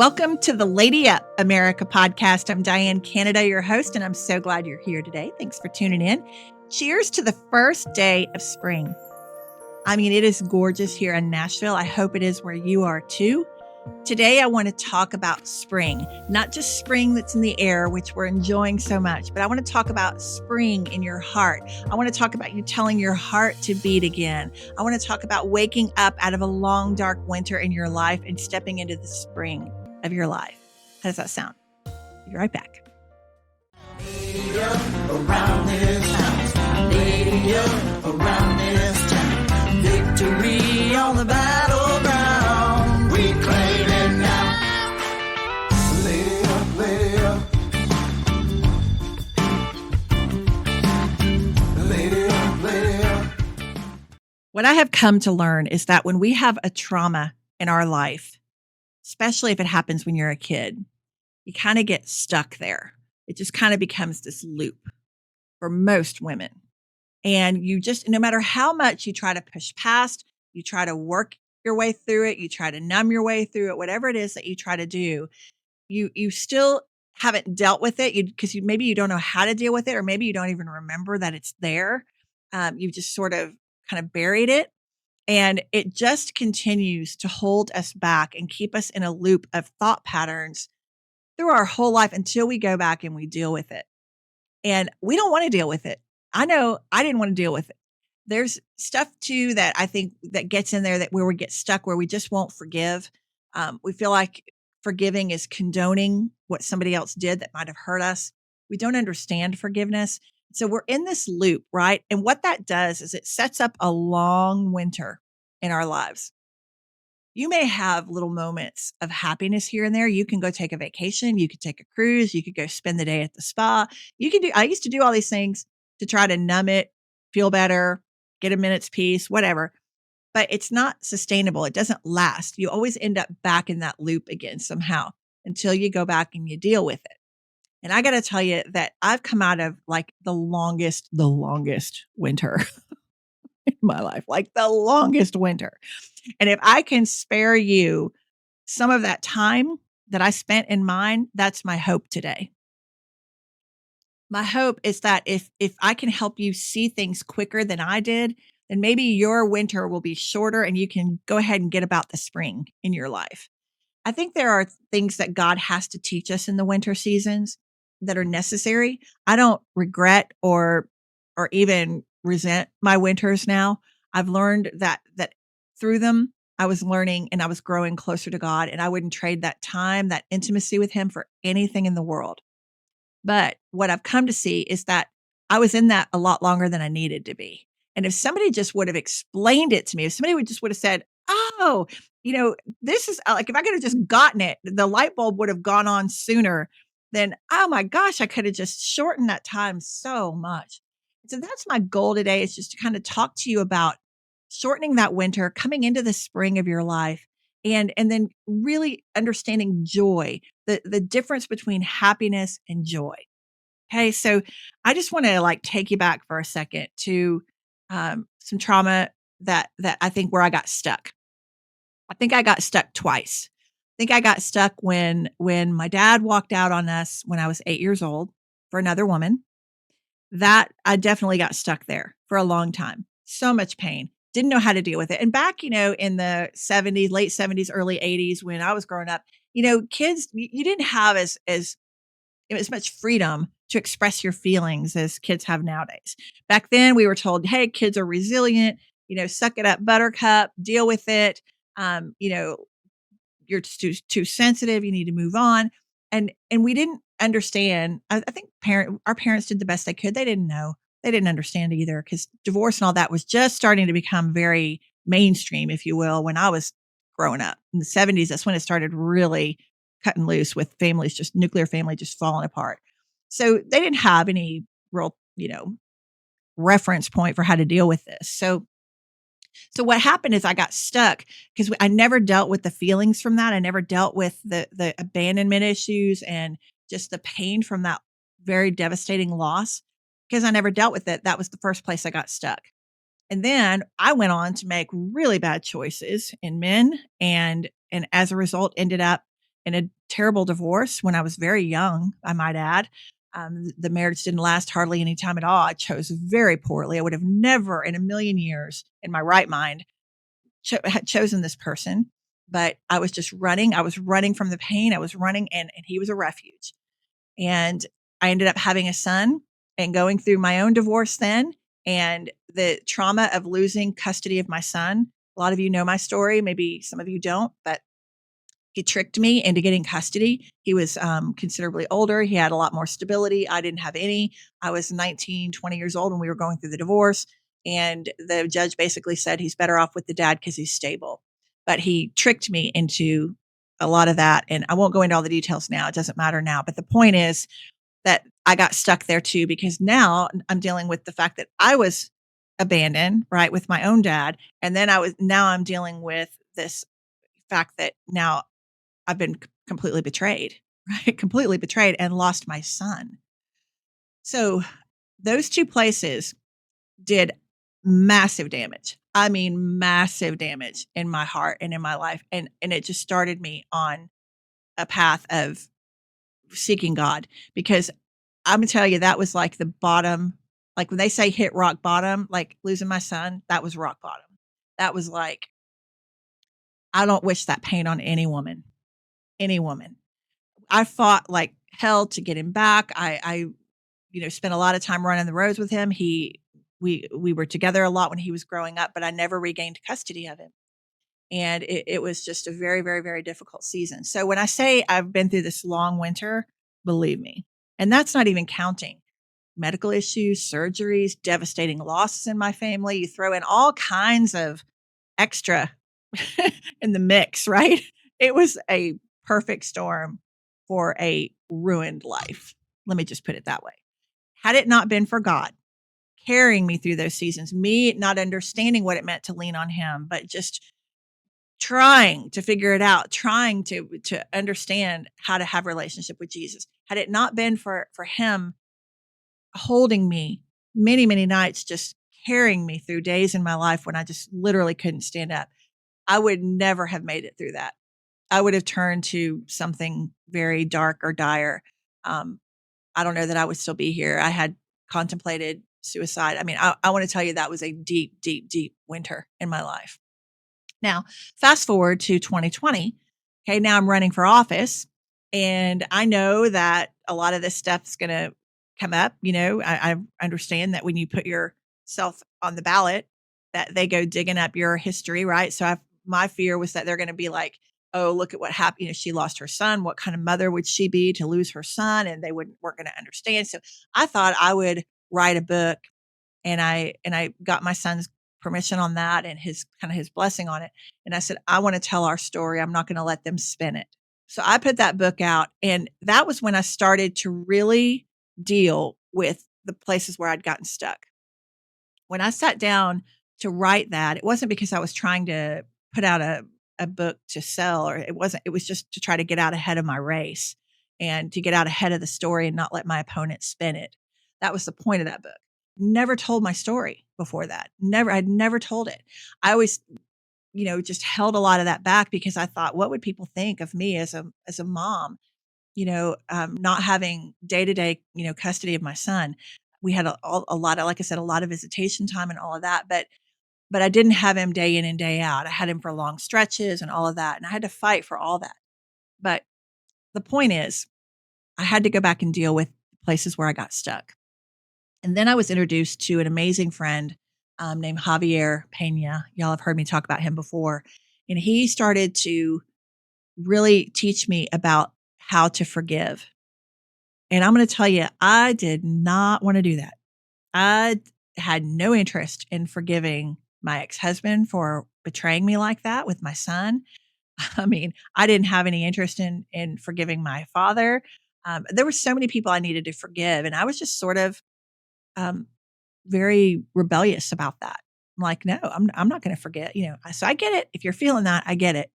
Welcome to the Lady Up America podcast. I'm Diane Canada, your host, and I'm so glad you're here today. Thanks for tuning in. Cheers to the first day of spring. I mean, it is gorgeous here in Nashville. I hope it is where you are too. Today, I want to talk about spring, not just spring that's in the air, which we're enjoying so much, but I want to talk about spring in your heart. I want to talk about you telling your heart to beat again. I want to talk about waking up out of a long, dark winter in your life and stepping into the spring of your life. How does that sound? Be right back. Around this town, lady up around this town, victory on the battleground, we claim it now. Lady up, lady up, lady up, lady up. What I have come to learn is that when we have a trauma in our life, especially if it happens when you're a kid, you kind of get stuck there. It just kind of becomes this loop for most women. And you just, no matter how much you try to push past, you try to work your way through it, you try to numb your way through it, whatever it is that you try to do, you still haven't dealt with it because maybe you don't know how to deal with it, or maybe you don't even remember that it's there. You've just sort of kind of buried it. And it just continues to hold us back and keep us in a loop of thought patterns through our whole life until we go back and we deal with it. And we don't want to deal with it. I know I didn't want to deal with it. There's stuff too that I think that gets in there that where we get stuck, where we just won't forgive. We feel like forgiving is condoning what somebody else did that might have hurt us. We don't understand forgiveness. So we're in this loop, right? And what that does is it sets up a long winter in our lives. You may have little moments of happiness here and there. You can go take a vacation. You could take a cruise. You could go spend the day at the spa. I used to do all these things to try to numb it, feel better, get a minute's peace, whatever. But it's not sustainable. It doesn't last. You always end up back in that loop again somehow until you go back and you deal with it. And I got to tell you that I've come out of like the longest winter in my life, like the longest winter. And if I can spare you some of that time that I spent in mine, that's my hope today. My hope is that if I can help you see things quicker than I did, then maybe your winter will be shorter and you can go ahead and get about the spring in your life. I think there are things that God has to teach us in the winter seasons that are necessary. I don't regret or even resent my winters now. I've learned that through them, I was learning and I was growing closer to God, and I wouldn't trade that time, that intimacy with him for anything in the world. But what I've come to see is that I was in that a lot longer than I needed to be. And if somebody just would have explained it to me, if somebody would have said, oh, this is like, if I could have just gotten it, the light bulb would have gone on sooner, then, oh my gosh, I could have just shortened that time so much. So that's my goal today, is just to kind of talk to you about shortening that winter, coming into the spring of your life, and then really understanding joy, the difference between happiness and joy. Okay, so I just want to like take you back for a second to some trauma that I think where I got stuck. I think I got stuck twice. I think I got stuck when my dad walked out on us when I was 8 years old for another woman. That I definitely got stuck there for a long time. So much pain. Didn't know how to deal with it. And back, in the 70s, late 70s, early 80s, when I was growing up, kids, you didn't have as much freedom to express your feelings as kids have nowadays. Back then we were told, hey, kids are resilient, suck it up, buttercup, deal with it. You're too sensitive. You need to move on. And we didn't understand. I think our parents did the best they could. They didn't know. They didn't understand either, because divorce and all that was just starting to become very mainstream, if you will, when I was growing up in the 70s. That's when it started really cutting loose with families, just nuclear family just falling apart. So they didn't have any real, reference point for how to deal with this. So what happened is I got stuck because I never dealt with the feelings from that. I never dealt with the abandonment issues and just the pain from that very devastating loss, because I never dealt with it. That was the first place I got stuck. And then I went on to make really bad choices in men, and as a result ended up in a terrible divorce when I was very young, I might add. The marriage didn't last hardly any time at all. I chose very poorly. I would have never in a million years in my right mind had chosen this person, but I was just running. I was running from the pain. I was running, and he was a refuge. And I ended up having a son and going through my own divorce then, and the trauma of losing custody of my son. A lot of you know my story, maybe some of you don't, but he tricked me into getting custody. He was considerably older. He had a lot more stability. I didn't have any. I was 19, 20 years old when we were going through the divorce. And the judge basically said he's better off with the dad because he's stable. But he tricked me into a lot of that. And I won't go into all the details now. It doesn't matter now. But the point is that I got stuck there too, because now I'm dealing with the fact that I was abandoned, right, with my own dad. And then now I'm dealing with this fact that now I've been completely betrayed, right? Completely betrayed and lost my son. So those two places did massive damage. I mean, massive damage in my heart and in my life. And it just started me on a path of seeking God, because I'm gonna tell you, that was like the bottom. Like when they say hit rock bottom, like losing my son, that was rock bottom. That was like, I don't wish that pain on any woman, any woman. I fought like hell to get him back. I spent a lot of time running the roads with him. We were together a lot when he was growing up, but I never regained custody of him. And it was just a very, very, very difficult season. So when I say I've been through this long winter, believe me, and that's not even counting medical issues, surgeries, devastating losses in my family. You throw in all kinds of extra in the mix, right? It was a perfect storm for a ruined life. Let me just put it that way. Had it not been for God carrying me through those seasons, me not understanding what it meant to lean on him, but just trying to figure it out, trying to understand how to have a relationship with Jesus. Had it not been for him holding me many, many nights, just carrying me through days in my life when I just literally couldn't stand up, I would never have made it through that. I would have turned to something very dark or dire. Um, I don't know that I would still be here. I had contemplated suicide. I mean, I want to tell you that was a deep, deep, deep winter in my life. Now, fast forward to 2020. Okay, now I'm running for office, and I know that a lot of this stuff's going to come up. I understand that when you put yourself on the ballot, that they go digging up your history, right? So my fear was that they're going to be like, "Oh, look at what happened. She lost her son. What kind of mother would she be to lose her son?" And they weren't going to understand. So I thought I would write a book, and I got my son's permission on that and his blessing on it. And I said, I want to tell our story. I'm not going to let them spin it. So I put that book out, and that was when I started to really deal with the places where I'd gotten stuck. When I sat down to write that, it wasn't because I was trying to put out a book to sell, or it wasn't, it was just to try to get out ahead of my race and to get out ahead of the story and not let my opponent spin it. That was the point of that book. Never told my story before that. I'd never told it. I always, just held a lot of that back because I thought, what would people think of me as a mom, not having day to day, custody of my son. We had a lot of, like I said, a lot of visitation time and all of that, but I didn't have him day in and day out. I had him for long stretches and all of that, and I had to fight for all that. But the point is, I had to go back and deal with places where I got stuck. And then I was introduced to an amazing friend named Javier Pena. Y'all have heard me talk about him before. And he started to really teach me about how to forgive. And I'm going to tell you, I did not want to do that. I had no interest in forgiving my ex-husband for betraying me like that with my son. I mean, I didn't have any interest in forgiving my father. There were so many people I needed to forgive, and I was just sort of um, very rebellious about that. I'm like, no, I'm not going to forget. So I get it. If you're feeling that, I get it.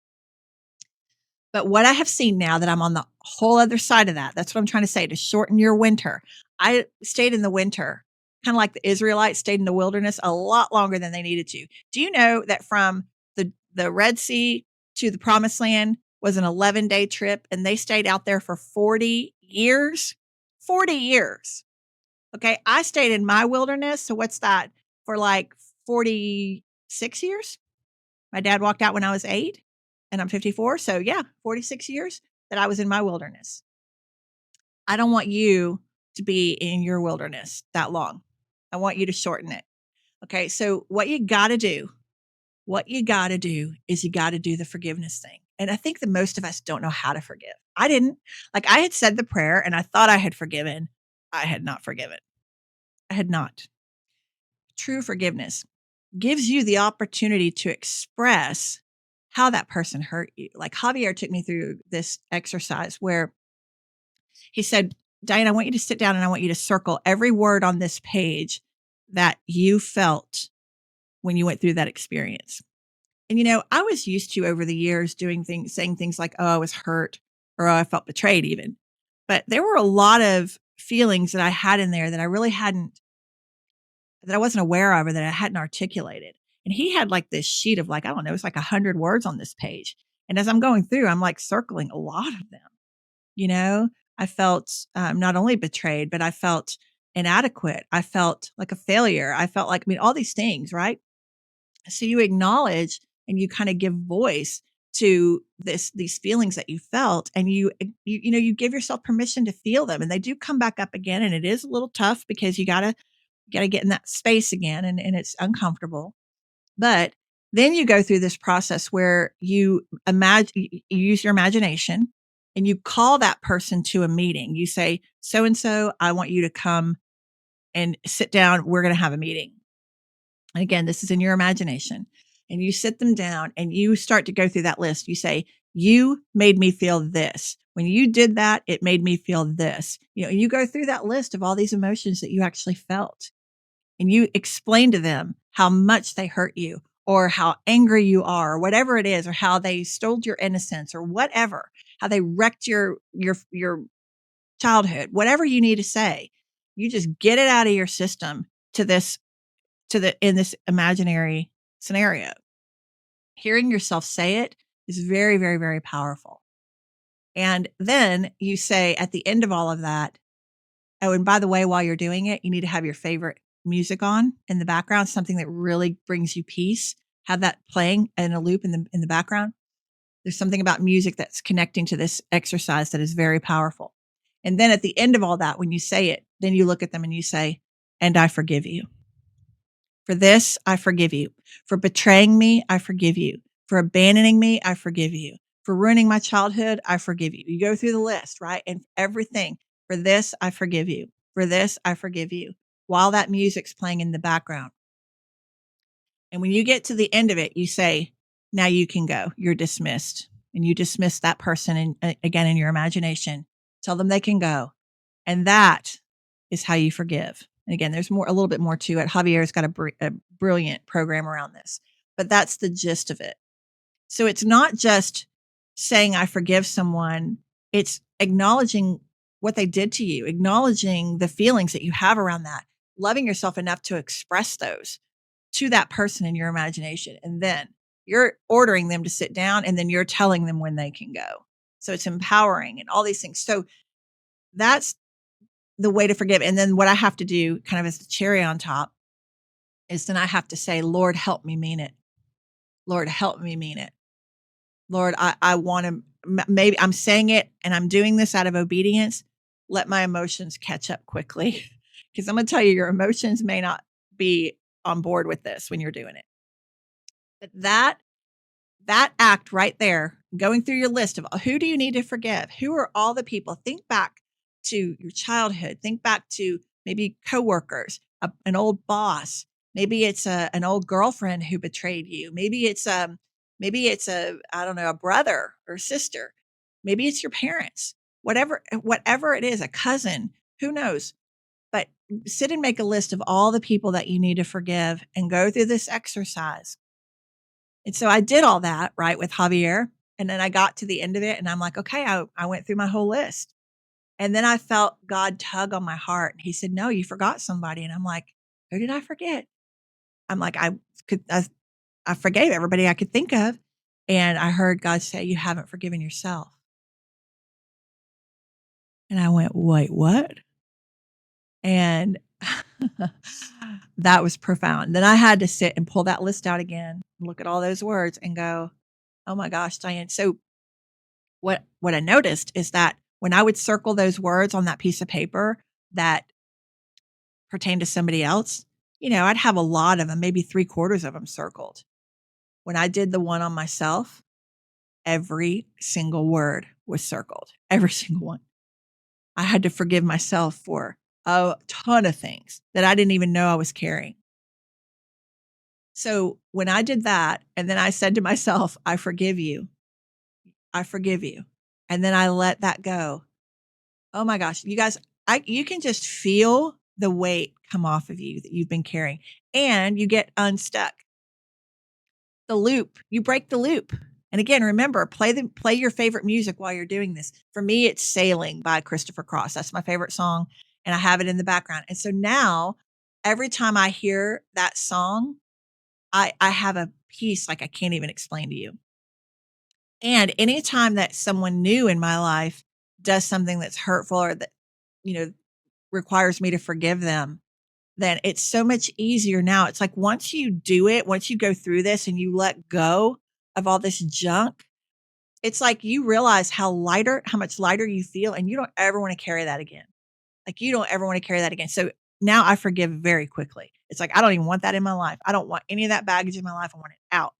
But what I have seen now that I'm on the whole other side of that, that's what I'm trying to say, to shorten your winter. I stayed in the winter, kind of like the Israelites stayed in the wilderness a lot longer than they needed to. Do you know that from the Red Sea to the Promised Land, was an 11-day trip, and they stayed out there for 40 years. 40 years. Okay, I stayed in my wilderness, so what's that? For like 46 years? My dad walked out when I was 8, and I'm 54, so yeah, 46 years that I was in my wilderness. I don't want you to be in your wilderness that long. I want you to shorten it. Okay, so what you gotta do is you gotta do the forgiveness thing. And I think that most of us don't know how to forgive. I didn't. Like, I had said the prayer and I thought I had forgiven. I had not forgiven. I had not. True forgiveness gives you the opportunity to express how that person hurt you. Like, Javier took me through this exercise where he said, Diane, I want you to sit down and I want you to circle every word on this page that you felt when you went through that experience. And, I was used to over the years saying things like, oh, I was hurt or oh, I felt betrayed even. But there were a lot of feelings that I had in there that I really that I wasn't aware of or that I hadn't articulated. And he had like this sheet of like, I don't know, it's like 100 words on this page. And as I'm going through, I'm like circling a lot of them. You know, I felt not only betrayed, but I felt inadequate. I felt like a failure. I felt like, all these things, right? So you acknowledge and you kind of give voice to these feelings that you felt, and you give yourself permission to feel them, and they do come back up again, and it is a little tough because you gotta get in that space again, and it's uncomfortable. But then you go through this process where you use your imagination and you call that person to a meeting. You say, so and so, I want you to come and sit down. We're going to have a meeting. And again, this is in your imagination. And you sit them down and you start to go through that list. You say, you made me feel this. When you did that, it made me feel this. You go through that list of all these emotions that you actually felt. And you explain to them how much they hurt you or how angry you are or whatever it is, or how they stole your innocence or whatever, how they wrecked your childhood, whatever you need to say. You just get it out of your system in this imaginary scenario. Hearing yourself say it is very, very, very powerful. And then you say at the end of all of that, oh, and by the way, while you're doing it, you need to have your favorite music on in the background, something that really brings you peace. Have that playing in a loop in the background. There's something about music that's connecting to this exercise that is very powerful. And then at the end of all that, when you say it, then you look at them and you say, and I forgive you. For this, I forgive you. For betraying me, I forgive you. For abandoning me, I forgive you. For ruining my childhood, I forgive you. You go through the list, right? And everything. For this, I forgive you. For this, I forgive you. While that music's playing in the background. And when you get to the end of it, you say, now you can go. You're dismissed. And you dismiss that person again in your imagination. Tell them they can go. And that is how you forgive. And again, there's a little bit more to it. Javier's got a brilliant program around this, but that's the gist of it. So it's not just saying I forgive someone. It's acknowledging what they did to you, acknowledging the feelings that you have around that, loving yourself enough to express those to that person in your imagination. And then you're ordering them to sit down, and then you're telling them when they can go. So it's empowering and all these things. So that's the way to forgive. And then what I have to do kind of as the cherry on top is then I have to say, Lord, help me mean it. Lord, help me mean it. Lord, I want to, maybe I'm saying it and I'm doing this out of obedience. Let my emotions catch up quickly. Because I'm going to tell you, your emotions may not be on board with this when you're doing it. But that act right there, going through your list of who do you need to forgive? Who are all the people? Think back to your childhood. Think back to maybe coworkers, an old boss. Maybe it's an old girlfriend who betrayed you. Maybe it's I don't know, a brother or sister. Maybe it's your parents. Whatever it is, a cousin, who knows? But sit and make a list of all the people that you need to forgive and go through this exercise. And so I did all that, right, with Javier. And then I got to the end of it and I'm like, okay, I went through my whole list. And then I felt God tug on my heart. And he said, no, you forgot somebody. And I'm like, who did I forget? I'm like, I forgave everybody I could think of. And I heard God say, "You haven't forgiven yourself." And I went, "Wait, what?" And that was profound. Then I had to sit and pull that list out again, look at all those words and go, "Oh my gosh, Diane." So what I noticed is that when I would circle those words on that piece of paper that pertain to somebody else, I'd have a lot of them, maybe 3/4 of them circled. When I did the one on myself, every single word was circled, every single one. I had to forgive myself for a ton of things that I didn't even know I was carrying. So when I did that, and then I said to myself, "I forgive you. I forgive you." And then I let that go. Oh my gosh, you guys, you can just feel the weight come off of you that you've been carrying, and you get unstuck. The loop, you break the loop. And again, remember, play your favorite music while you're doing this. For me, it's Sailing by Christopher Cross. That's my favorite song, and I have it in the background. And so now every time I hear that song, I have a peace like I can't even explain to you. And anytime that someone new in my life does something that's hurtful or that, you know, requires me to forgive them, then it's so much easier now. It's like once you do it, once you go through this and you let go of all this junk, it's like you realize how much lighter you feel, and you don't ever want to carry that again. Like you don't ever want to carry that again. So now I forgive very quickly. It's like I don't even want that in my life. I don't want any of that baggage in my life. I want it out.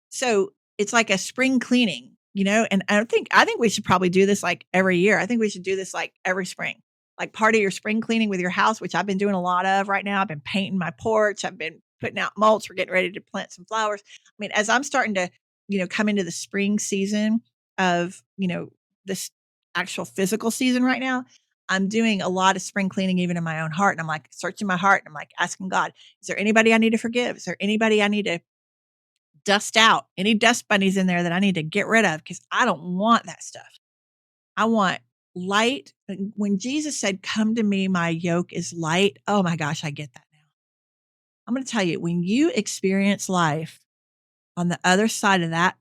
So it's like a spring cleaning, and I think we should probably do this like every year. I think we should do this like every spring. Like part of your spring cleaning with your house, which I've been doing a lot of right now. I've been painting my porch. I've been putting out mulch. We're getting ready to plant some flowers. I mean, as I'm starting to, come into the spring season of, this actual physical season right now, I'm doing a lot of spring cleaning even in my own heart. And I'm like searching my heart and I'm like asking God, is there anybody I need to forgive? Is there anybody I need to dust out, any dust bunnies in there that I need to get rid of? Because I don't want that stuff. I want light. When Jesus said, "Come to me, my yoke is light." Oh my gosh, I get that now. I'm going to tell you, when you experience life on the other side of that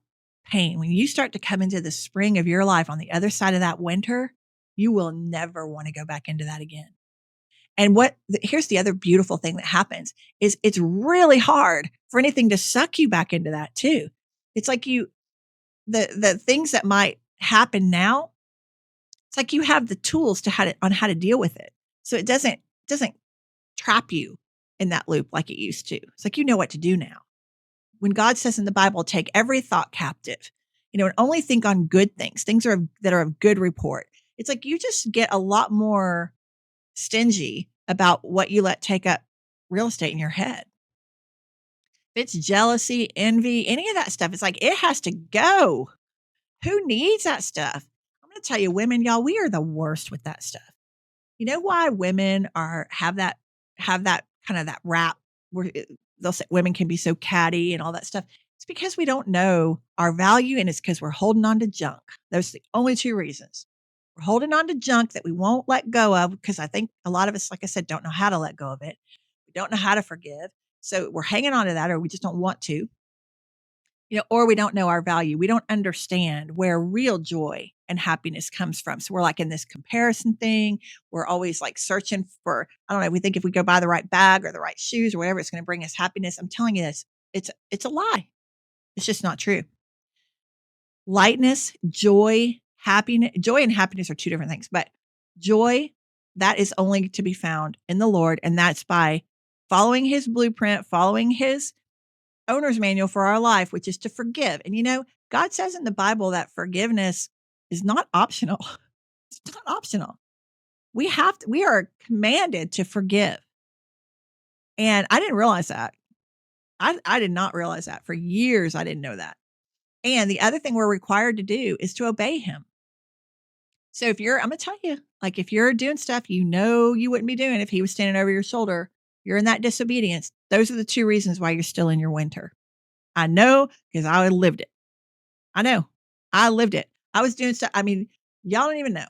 pain, when you start to come into the spring of your life on the other side of that winter, you will never want to go back into that again. And here's the other beautiful thing that happens is it's really hard for anything to suck you back into that too. It's like the things that might happen now, it's like you have the tools on how to deal with it. So it doesn't trap you in that loop like it used to. It's like you know what to do now. When God says in the Bible, take every thought captive, and only think on good things, that are of good report. It's like you just get a lot more stingy about what you let take up real estate in your head. If it's jealousy, envy, any of that stuff, it's like it has to go. Who needs that stuff? I'm going to tell you, women, y'all, we are the worst with that stuff. You know why women have that kind of that rap where they'll say women can be so catty and all that stuff. It's because we don't know our value, and it's because we're holding on to junk. Those are the only two reasons. We're holding on to junk that we won't let go of because I think a lot of us, like I said, don't know how to let go of it. We don't know how to forgive. So we're hanging on to that, or we just don't want to, or we don't know our value. We don't understand where real joy and happiness comes from. So we're like in this comparison thing. We're always like searching for, I don't know, we think if we go buy the right bag or the right shoes or whatever, it's going to bring us happiness. I'm telling you this, it's a lie. It's just not true. Lightness, joy and happiness are two different things, but joy, that is only to be found in the Lord. And that's by following his blueprint, following his owner's manual for our life, which is to forgive. And God says in the Bible that forgiveness is not optional. It's not optional. We are commanded to forgive. And I didn't realize that. I did not realize that. For years, I didn't know that. And the other thing we're required to do is to obey him. So I'm going to tell you, like if you're doing stuff you wouldn't be doing if he was standing over your shoulder, you're in that disobedience. Those are the two reasons why you're still in your winter. I know because I lived it. I know. I lived it. I was doing stuff. I mean, y'all don't even know.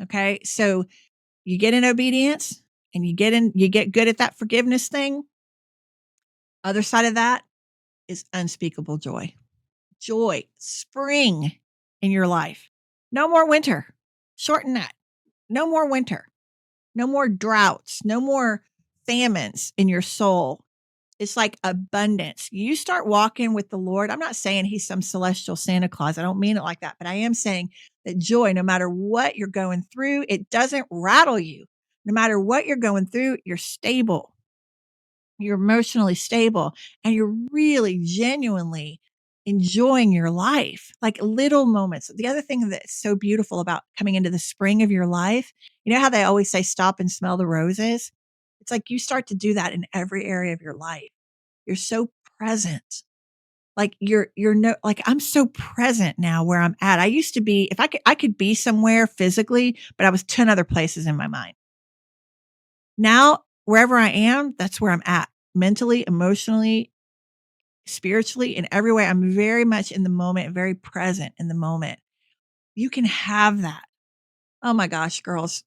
Okay. So you get in obedience and you get good at that forgiveness thing. Other side of that is unspeakable joy. joy, spring in your life. No more winter. Shorten that. No more winter. No more droughts. No more famines in your soul. It's like abundance. You start walking with the Lord. I'm not saying he's some celestial Santa Claus. I don't mean it like that, but I am saying that joy, no matter what you're going through, it doesn't rattle you. No matter what you're going through, you're stable. You're emotionally stable and you're really genuinely enjoying your life, like little moments. The other thing that's so beautiful about coming into the spring of your life, you know how they always say, stop and smell the roses? It's like you start to do that in every area of your life. You're so present. Like you're no, like I'm so present now where I'm at. I used to be, if I could be somewhere physically, but I was 10 other places in my mind. Now, wherever I am, that's where I'm at mentally, emotionally, spiritually, in every way. I'm very much in the moment, very present in the moment. You can have that. Oh my gosh, girls.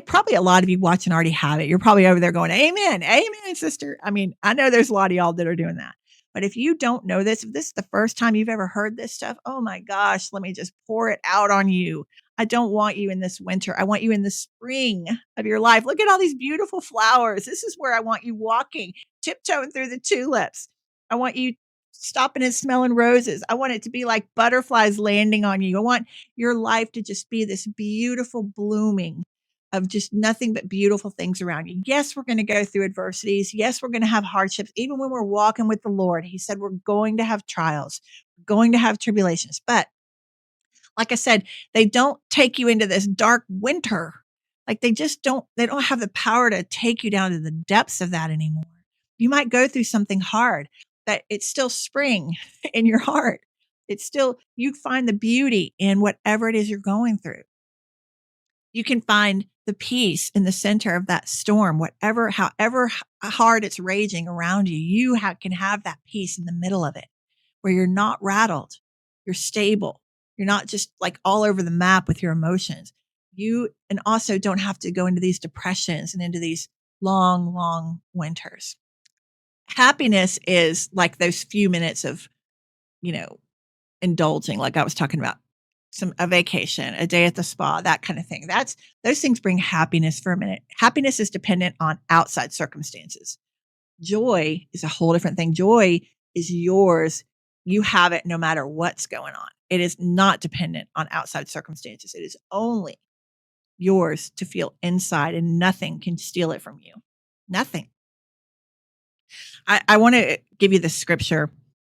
Probably a lot of you watching already have it. You're probably over there going, amen, amen, sister. I mean, I know there's a lot of y'all that are doing that. But if you don't know this, if this is the first time you've ever heard this stuff, oh my gosh, let me just pour it out on you. I don't want you in this winter. I want you in the spring of your life. Look at all these beautiful flowers. This is where I want you walking, tiptoeing through the tulips. I want you stopping and smelling roses. I want it to be like butterflies landing on you. I want your life to just be this beautiful blooming of just nothing but beautiful things around you. Yes, we're going to go through adversities. Yes, we're going to have hardships. Even when we're walking with the Lord, he said we're going to have trials, we're going to have tribulations. But like I said, they don't take you into this dark winter. Like they don't have the power to take you down to the depths of that anymore. You might go through something hard, but it's still spring in your heart. It's still, you find the beauty in whatever it is you're going through. You can find the peace in the center of that storm, however hard it's raging around you. You can have that peace in the middle of it where you're not rattled. You're stable. You're not just like all over the map with your emotions. And also don't have to go into these depressions and into these long, long winters. Happiness is like those few minutes of, you know, indulging, like I was talking about, a vacation, a day at the spa, that kind of thing. Those things bring happiness for a minute. Happiness is dependent on outside circumstances. Joy is a whole different thing. Joy is yours. You have it no matter what's going on. It is not dependent on outside circumstances. It is only yours to feel inside, and nothing can steal it from you. Nothing. I want to give you the scripture.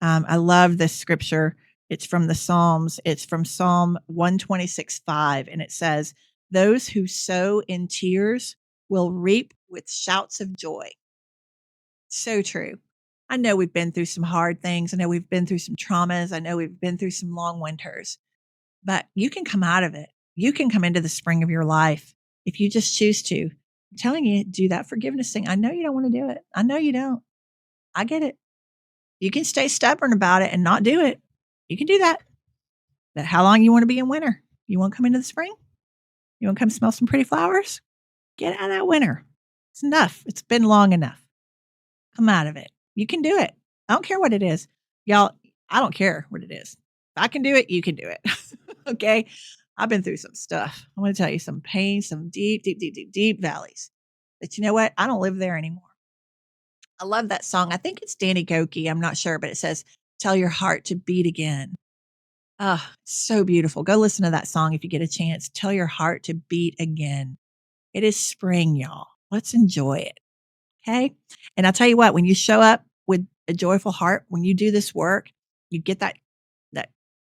I love this scripture. It's from the Psalms. It's from Psalm 126:5. And it says, those who sow in tears will reap with shouts of joy. So true. I know we've been through some hard things. I know we've been through some traumas. I know we've been through some long winters, but you can come out of it. You can come into the spring of your life if you just choose to. I'm telling you, do that forgiveness thing. I know you don't want to do it. I know you don't. I get it. You can stay stubborn about it and not do it. You can do that. But how long you want to be in winter? You want to come into the spring? You want to come smell some pretty flowers? Get out of that winter. It's enough. It's been long enough. Come out of it. You can do it. I don't care what it is. Y'all, I don't care what it is. If I can do it, you can do it. Okay? I've been through some stuff. I'm going to tell you some pain, some deep, deep, deep, deep, deep valleys. But you know what? I don't live there anymore. I love that song. I think it's Danny Goki. I'm not sure, but it says, tell your heart to beat again. Oh, so beautiful. Go listen to that song if you get a chance. Tell your heart to beat again. It is spring, y'all. Let's enjoy it. Okay. And I'll tell you what, when you show up with a joyful heart, when you do this work, you get that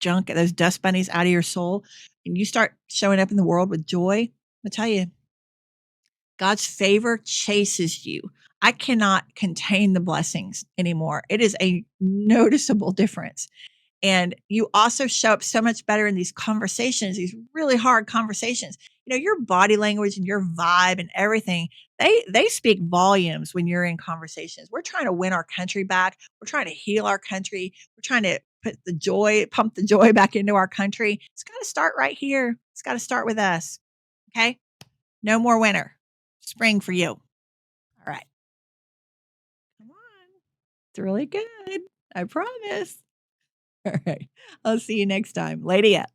junk, those dust bunnies out of your soul, and you start showing up in the world with joy. I'll tell you, God's favor chases you. I cannot contain the blessings anymore. It is a noticeable difference. And you also show up so much better in these conversations, these really hard conversations. You know, your body language and your vibe and everything, they speak volumes when you're in conversations. We're trying to win our country back. We're trying to heal our country. We're trying to pump the joy back into our country. It's got to start right here. It's got to start with us. Okay? No more winter. Spring for you. All right. Come on. It's really good. I promise. All right. I'll see you next time. Lady up.